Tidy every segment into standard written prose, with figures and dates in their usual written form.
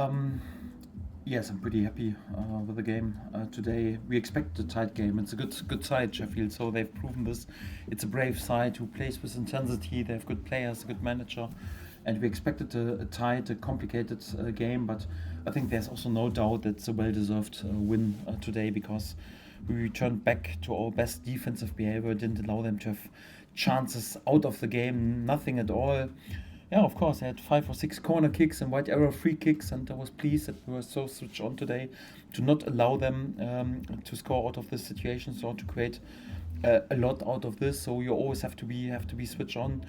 Um, yes, I'm pretty happy with the game today. We expect a tight game. It's a good side, Sheffield. So they've proven this. It's a brave side who plays with intensity. They have good players, a good manager, and we expected a tight, a complicated game. But I think there's also no doubt that it's a well-deserved win today because we returned back to our best defensive behavior. Didn't allow them to have chances out of the game. Nothing at all. Yeah, of course, I had 5 or 6 corner kicks and wide arrow free kicks, and I was pleased that we were so switched on today to not allow them to score out of this situation, so to create a lot out of this. So you always have to be switched on.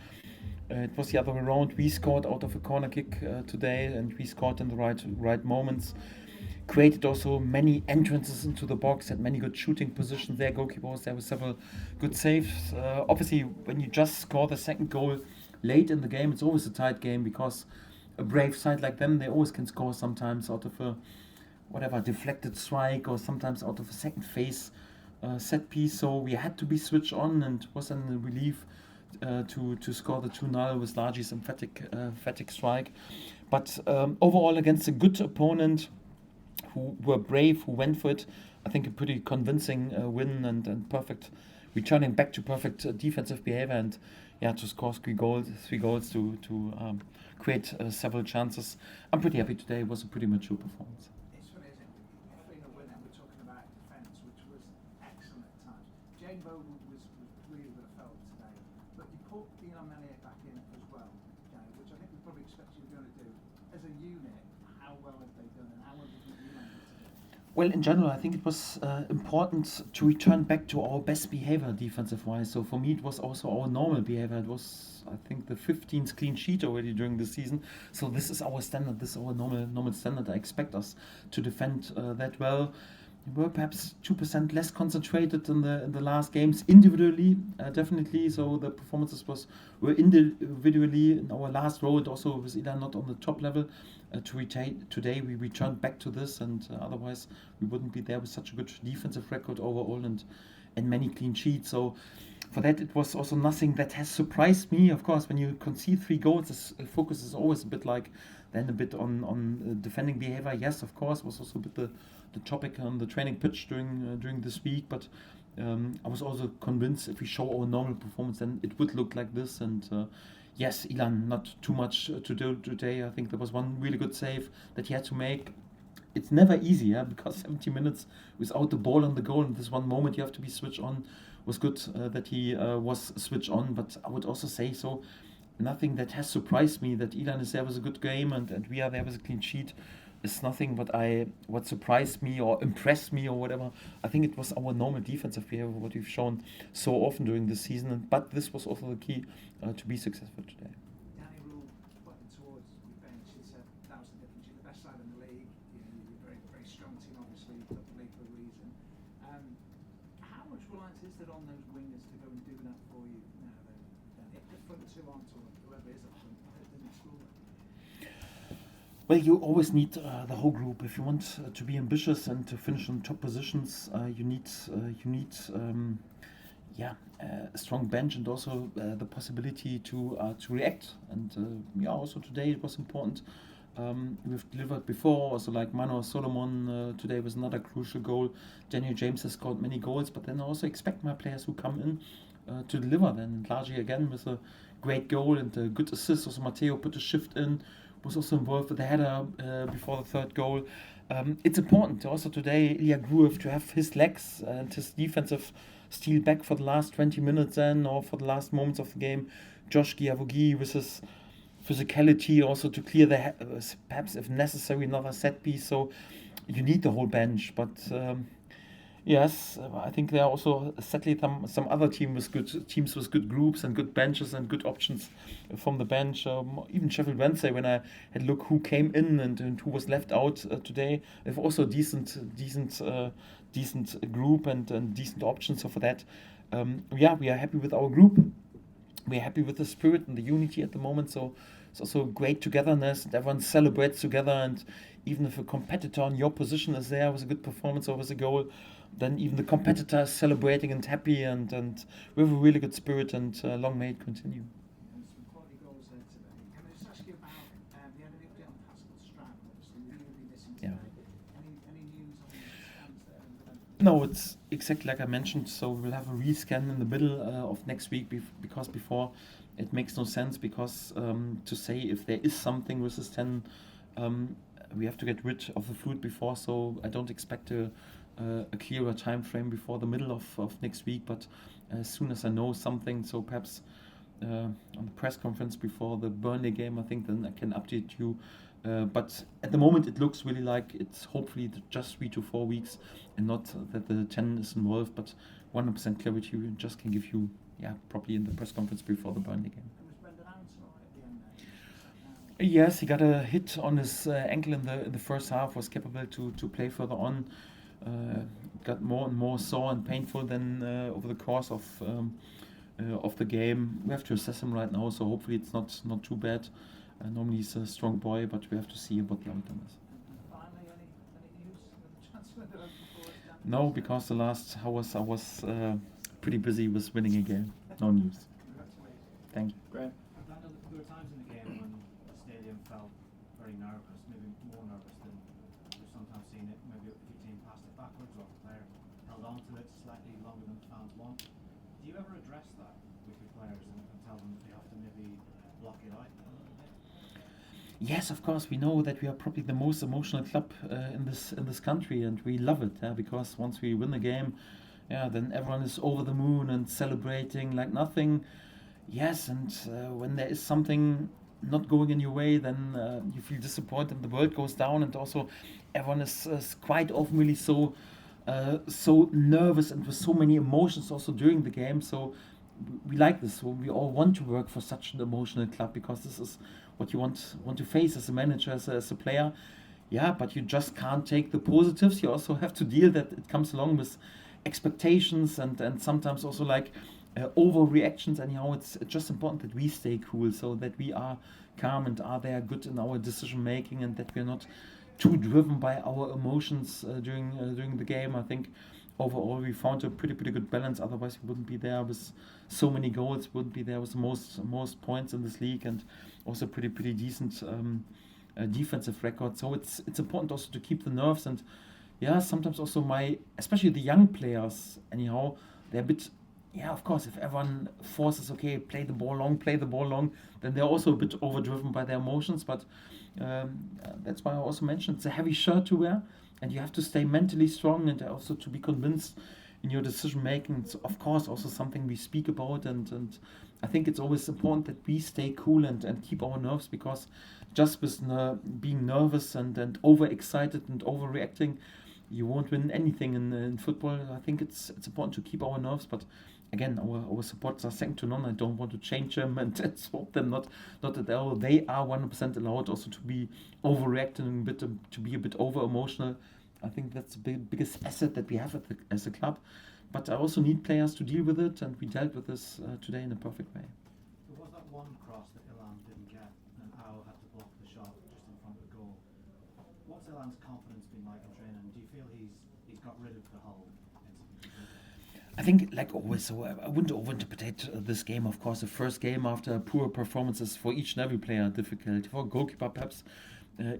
It was the other way around. We scored out of a corner kick today, and we scored in the right moments. Created also many entrances into the box, had many good shooting positions there. Goalkeeper was there with several good saves. Obviously, when you just score the second goal late in the game, it's always a tight game because a brave side like them, they always can score sometimes out of a whatever deflected strike or sometimes out of a second phase set piece. So we had to be switched on, and it was a relief to score the 2-0 with Largy's emphatic strike. But overall, against a good opponent who were brave, who went for it, I think a pretty convincing win and perfect, returning back to perfect defensive behavior, and yeah, to score three goals to create several chances. I'm pretty happy today. It was a pretty mature performance. It's funny, isn't it? Being a winner, we're talking about defence, which was excellent at times. Jane Vogel was really good at felt today, but you put Elon Manier back in as well, which I think we probably expect you were going to do. As a unit, how well have they done, and how well did you Elon need to do? Well, in general, I think it was important to return back to our best behavior defensive-wise. So for me, it was also our normal behavior. It was, I think, the 15th clean sheet already during the season. So this is our standard. This is our normal standard. I expect us to defend that well. We were perhaps 2% less concentrated in the last games individually, definitely. So the performances were individually in our last row, and also with Ida not on the top level. Today we returned back to this, and otherwise we wouldn't be there with such a good defensive record overall and many clean sheets. So for that, it was also nothing that has surprised me. Of course, when you concede 3 goals, the focus is always a bit on defending behavior. Yes, of course, was also a bit the topic on the training pitch during this week. But I was also convinced if we show our normal performance, then it would look like this. And yes, Ilan, not too much to do today. I think there was one really good save that he had to make. It's never easy, because 70 minutes without the ball on the goal, and this one moment you have to be switched on, was good that he was switched on. But I would also say so. Nothing that has surprised me that Ilan is there with a good game and we are there with a clean sheet is nothing what surprised me or impressed me or whatever. I think it was our normal defensive behavior, what we've shown so often during the season. But this was also the key to be successful today. Danny pointing towards your bench, he said that was the difference. You're the best side in the league. You're a very, very strong team, obviously. You've got the league for a reason. How much reliance is there on those wingers to go and do that for you now? If the front two aren't, or whoever is up front, it doesn't score that. Well, you always need the whole group. If you want to be ambitious and to finish on top positions, you need a strong bench and also the possibility to react. And also today it was important. We've delivered before, also like Mano Solomon today was another crucial goal. Daniel James has scored many goals, but then I also expect my players who come in to deliver. Then Largy again with a great goal and a good assist. Also Matteo put a shift in, was also involved with the header before the third goal. It's important also today, Ilya Gruev, to have his legs and his defensive steel back for the last 20 minutes then, or for the last moments of the game. Josh Giavogi with his physicality also to clear perhaps if necessary another set piece. So you need the whole bench. But yes, I think there are also sadly some other teams with good groups and good benches and good options from the bench. Even Sheffield Wednesday, when I had a look who came in and who was left out today, they have also decent group and decent options. So for that, we are happy with our group. We're happy with the spirit and the unity at the moment. So it's also great togetherness and everyone celebrates together. And even if a competitor in your position is there with a good performance or with a goal, then even the competitor is celebrating and happy, and we have a really good spirit, and long may it continue. And some quality goals there today. Can I just ask you about the other update on Pascal Stroud? Obviously, really No, it's exactly like I mentioned. So we'll have a rescan in the middle of next week because before it makes no sense because to say if there is something with this 10, we have to get rid of the fluid before. So I don't expect a clearer time frame before the middle of next week. But as soon as I know something, so perhaps on the press conference before the Burnley game, I think then I can update you. But at the moment, it looks really like it's hopefully just 3 to 4 weeks, and not that the 10 is involved. But 100% clarity we just can give you, probably in the press conference before the Burnley game. Yes, he got a hit on his ankle in the first half. Was capable to play further on. Got more and more sore and painful than over the course of the game. We have to assess him right now, so hopefully it's not too bad. Normally he's a strong boy, but we have to see what the outcome is. Finally, any news with the transfer before it's done? No, because the last hours I was pretty busy with winning a game. No news. Congratulations. Thank you. Great. Daniel, there were times in the game when the stadium felt very nervous, maybe more nervous than we've sometimes seen it. Maybe if your team passed it backwards or if a player held on to it slightly longer than the fans want. Do you ever address that with your players and tell them that they have to maybe block it out a little bit? Yes, of course. We know that we are probably the most emotional club in this country, and we love it. Because once we win the game, then everyone is over the moon and celebrating like nothing. Yes, and when there is something not going in your way, then you feel disappointed. The world goes down, and also everyone is quite often really so nervous and with so many emotions also during the game. So we like this. So we all want to work for such an emotional club because this is what you want to face as a manager, as a player. Yeah, but you just can't take the positives. You also have to deal that it comes along with expectations and sometimes also like overreactions. Anyhow, it's just important that we stay cool, so that we are calm and are there good in our decision making, and that we're not too driven by our emotions during the game. I think overall we found a pretty good balance. Otherwise, we wouldn't be there with so many goals. Wouldn't be there with most points in this league, and also pretty decent defensive record. So it's important also to keep the nerves, and sometimes also especially the young players. Anyhow, they're a bit. Yeah, of course, if everyone forces, okay, play the ball long, then they're also a bit overdriven by their emotions. But that's why I also mentioned it's a heavy shirt to wear, and you have to stay mentally strong and also to be convinced in your decision making. It's of course also something we speak about, and I think it's always important that we stay cool and keep our nerves, because just with being nervous and overexcited and overreacting, you won't win anything in football. I think it's important to keep our nerves, but again, our supporters are second to none. I don't want to change them and swap them, not at all. They are 100% allowed also to be overreacting a bit, to be a bit over emotional. I think that's the biggest asset that we have as a club. But I also need players to deal with it, and we dealt with this today in a perfect way. There was that one cross that Elland didn't get, and Al had to block the shot just in front of the goal. What's Elland's confidence been like in training? Do you feel he's got rid of the whole incident? I think, like always, so I wouldn't overinterpret this game. Of course, the first game after poor performances for each and every player difficult. For goalkeeper, perhaps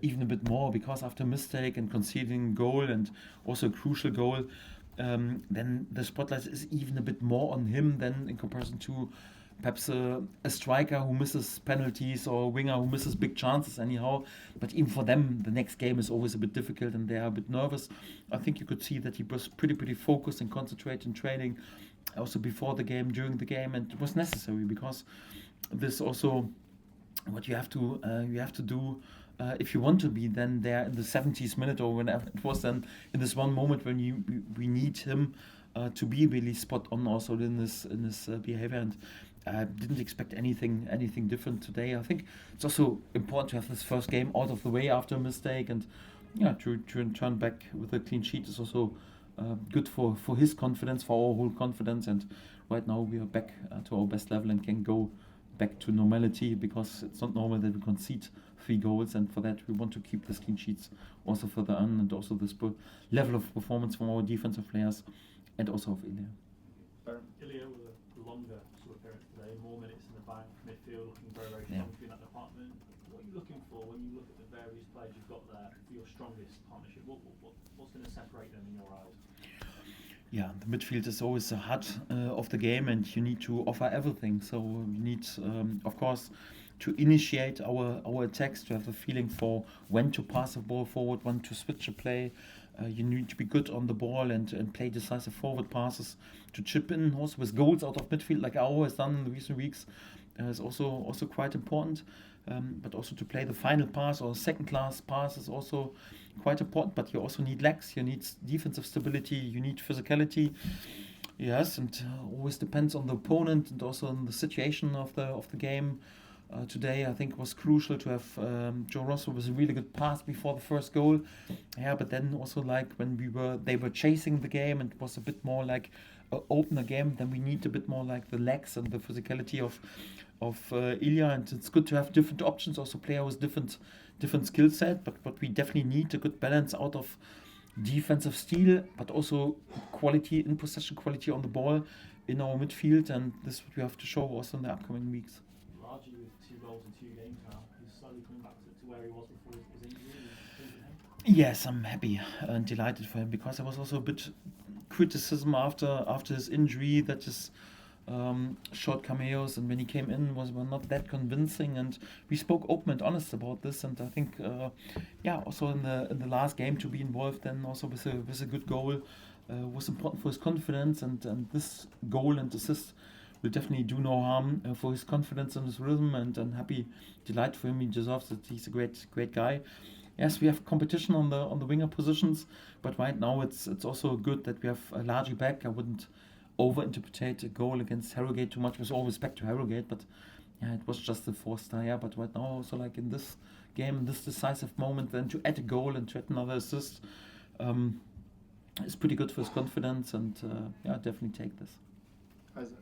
even a bit more, because after mistake and conceding goal, and also a crucial goal, then the spotlight is even a bit more on him than in comparison to perhaps a striker who misses penalties or a winger who misses big chances anyhow. But even for them, the next game is always a bit difficult and they are a bit nervous. I think you could see that he was pretty focused and concentrated in training, also before the game, during the game, and it was necessary, because this also what you have to do if you want to be then there in the 70th minute or whenever it was, then in this one moment when we need him to be really spot on also in this behavior. And I didn't expect anything different today. I think it's also important to have this first game out of the way after a mistake, and to turn back with a clean sheet is also good for his confidence, for our whole confidence. And right now we are back to our best level and can go back to normality, because it's not normal that we concede 3 goals, and for that we want to keep this clean sheets also further on, and also this level of performance from our defensive players and also of Ilya. Ilya with a longer sort of appearance today, more minutes in the back, midfield, looking very strong in that department. What are you looking for when you look at the various players you've got there for your strongest partnership? What's going to separate them in your eyes? Yeah, the midfield is always the heart of the game, and you need to offer everything. So you need, of course, to initiate our attacks, to have a feeling for when to pass the ball forward, when to switch a play. You need to be good on the ball and play decisive forward passes, to chip in also with goals out of midfield, like I always done in the recent weeks, is also quite important. But also to play the final pass or second class pass is also quite important. But you also need legs, you need defensive stability, you need physicality. Yes, and always depends on the opponent and also on the situation of the game. Today, I think it was crucial to have Joe Rosso with a really good pass before the first goal. Yeah, but then also like when they were chasing the game and it was a bit more like opener game, then we need a bit more like the legs and the physicality of Ilya, and it's good to have different options, also player with different skill set, but we definitely need a good balance out of defensive steel, but also quality in possession, quality on the ball in our midfield, and this is what we have to show also in the upcoming weeks. Largely with 2 goals in 2 games now, he's slowly coming back to where he was before his injury. Yes, I'm happy and delighted for him, because there was also a bit criticism after his injury that his short cameos and when he came in were not that convincing, and we spoke open and honest about this, and I think also in the last game to be involved then also with a good goal was important for his confidence, and this goal and assist will definitely do no harm for his confidence and his rhythm, and I'm happy, delighted for him. He deserves it. He's a great guy. Yes, we have competition on the winger positions, but right now it's also good that we have a larger back. I wouldn't overinterpret a goal against Harrogate too much, with all respect to Harrogate, but yeah, it was just a forced tie. Yeah, but right now also like in this game, in this decisive moment, then to add a goal and to add another assist is pretty good for his confidence, and definitely take this. Isaac.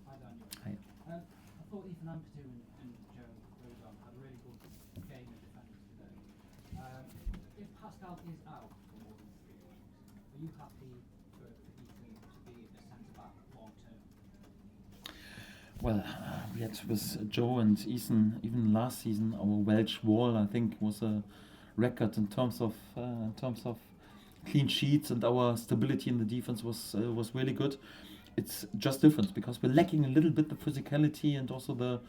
Hi, Daniel. Hi. I thought Ethan Ampadu and Joe Rodon had a really good game of defenders today. If Pascal is out for more than 3 weeks, are you happy for Ethan to be a centre-back long term? Well, we had with Joe and Ethan, even last season, our Welsh wall, I think, was a record in terms of clean sheets, and our stability in the defense was really good. It's just different because we're lacking a little bit the physicality and also the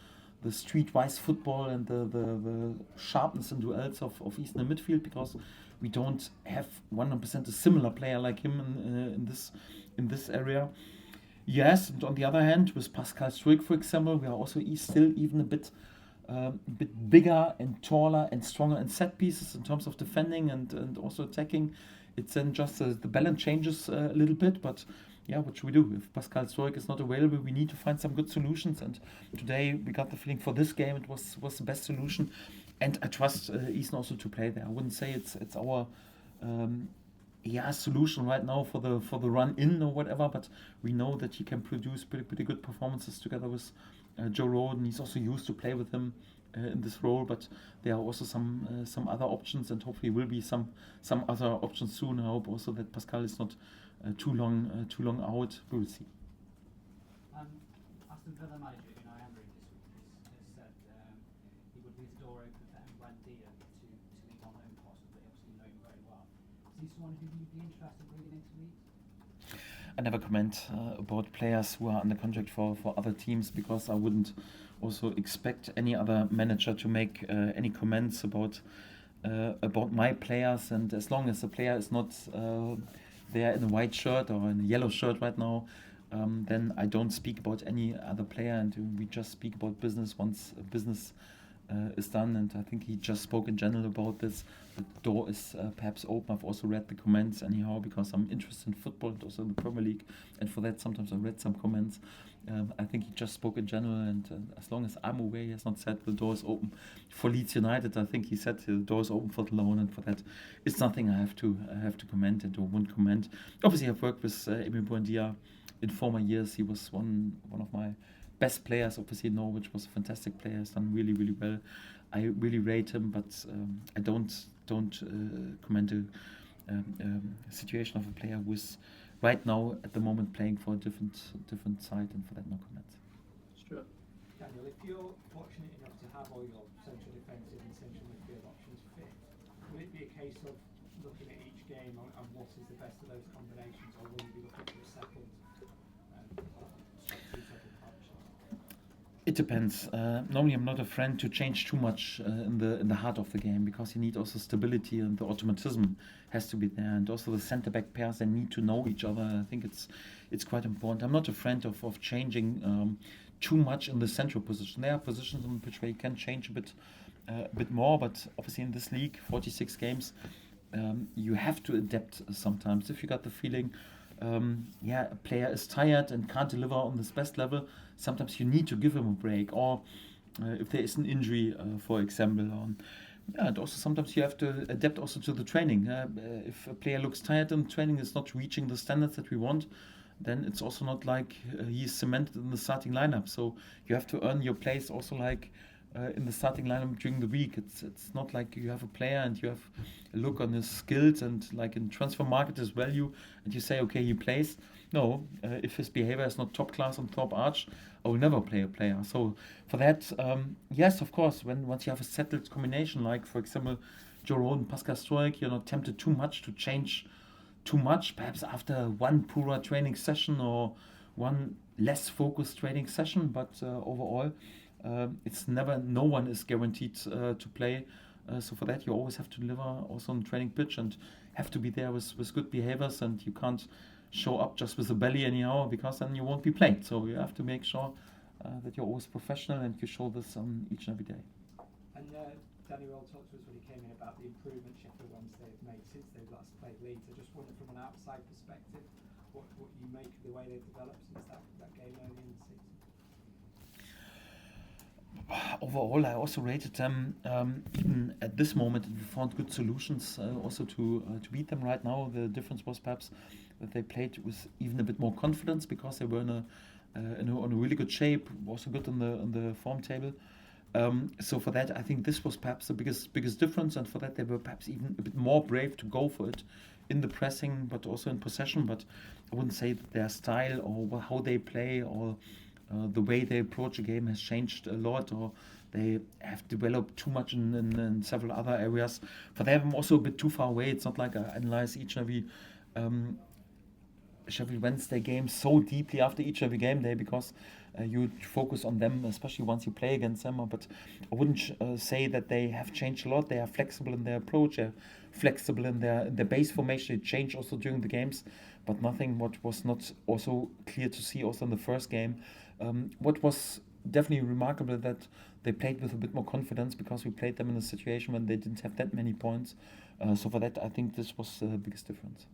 streetwise football and the sharpness in duels of Ethan in midfield, because we don't have 100% a similar player like him in this area. Yes, and on the other hand, with Pascal Struijk, for example, we are also still even a bit bigger and taller and stronger in set pieces in terms of defending and also attacking. It's then just the balance changes a little bit, but yeah, what should we do? If Pascal Struijk is not available, we need to find some good solutions, and today we got the feeling for this game it was the best solution, and I trust Ethan also to play there. I wouldn't say it's our solution right now for the run in or whatever, but we know that he can produce pretty good performances together with Joe Roden. He's also used to play with him in this role, but there are also some other options, and hopefully will be some other options soon. I hope also that Pascal is not too long out. We will see. Aston Villa manager Unai Emery this week has said he would leave the door open for Buendia to League on loan possibly. Obviously, you know him very well. Is he someone who you'd be interested in bringing into Leeds? I never comment about players who are under contract for other teams, because I wouldn't also expect any other manager to make any comments about my players. And as long as the player is not there in a white shirt or in a yellow shirt right now, then I don't speak about any other player, and we just speak about business once business is done. And I think he just spoke in general about this. The door is perhaps open. I've also read the comments anyhow, because I'm interested in football and also in the Premier League, and for that sometimes I read some comments. I think he just spoke in general, and as long as I'm aware, he has not said the door is open for Leeds United. I think he said the door is open for the loan, and for that it's nothing I have to comment and or won't comment. Obviously, I've worked with Emil Buendia in former years. He was one of my best players, obviously in Norwich, was a fantastic player, has done really well. I really rate him, but I don't comment a situation of a player who is right now at the moment playing for a different side, and for that no comments. Stuart. Daniel, if you're fortunate enough to have all your central defensive and central midfield options fit, case of looking at each game and what is the best of those combinations, or will you be looking for a second two second partnerships? It depends. Normally, I'm not a friend to change too much in the heart of the game, because you need also stability, and the automatism has to be there, and also the centre back pairs, they need to know each other. I think it's quite important. I'm not a friend of changing too much in the central position. There are positions on the pitch where you can change a bit more, but obviously in this league, 46 games, you have to adapt sometimes. If you got the feeling, a player is tired and can't deliver on this best level, sometimes you need to give him a break, or if there is an injury, for example. And also sometimes you have to adapt also to the training. If a player looks tired and training is not reaching the standards that we want, then it's also not like he's cemented in the starting lineup. So you have to earn your place also, like in the starting lineup during the week. It's not like you have a player and you have a look on his skills, and like in transfer market his value, and you say, okay, he plays. No, if his behavior is not top class on top arch, I will never play a player. So for that, yes, of course, once you have a settled combination, like for example Joe Roden, Pascal Stoic, you're not tempted too much to change too much, perhaps after one poorer training session or one less focused training session, but overall it's never, no one is guaranteed to play. So for that, you always have to deliver also on training pitch, and have to be there with good behaviors, and you can't show up just with a belly anyhow, because then you won't be played. So you have to make sure that you're always professional, and you show this each and every day. And Daniel talked to us when he came in about the improvement Sheffield Wednesday have made since they've last played Leeds. I just wonder, from an outside perspective, what you make of the way they've developed since that game early in the season. Overall, I also rated them. Even at this moment, we found good solutions also to beat them. Right now, the difference was perhaps that they played with even a bit more confidence, because they were in a really good shape, also good on the form table. So for that, I think this was perhaps the biggest difference, and for that they were perhaps even a bit more brave to go for it in the pressing, but also in possession. But I wouldn't say that their style or how they play or the way they approach a game has changed a lot, or they have developed too much in several other areas. For them, I'm also a bit too far away. It's not like I analyze each and every Sheffield Wednesday game so deeply after each and every game day, because you focus on them, especially once you play against them. But I wouldn't say that they have changed a lot. They are flexible in their approach, they're flexible in their base formation. They change also during the games, but nothing what was not also clear to see also in the first game. What was definitely remarkable, that they played with a bit more confidence, because we played them in a situation when they didn't have that many points. So for that, I think this was the biggest difference.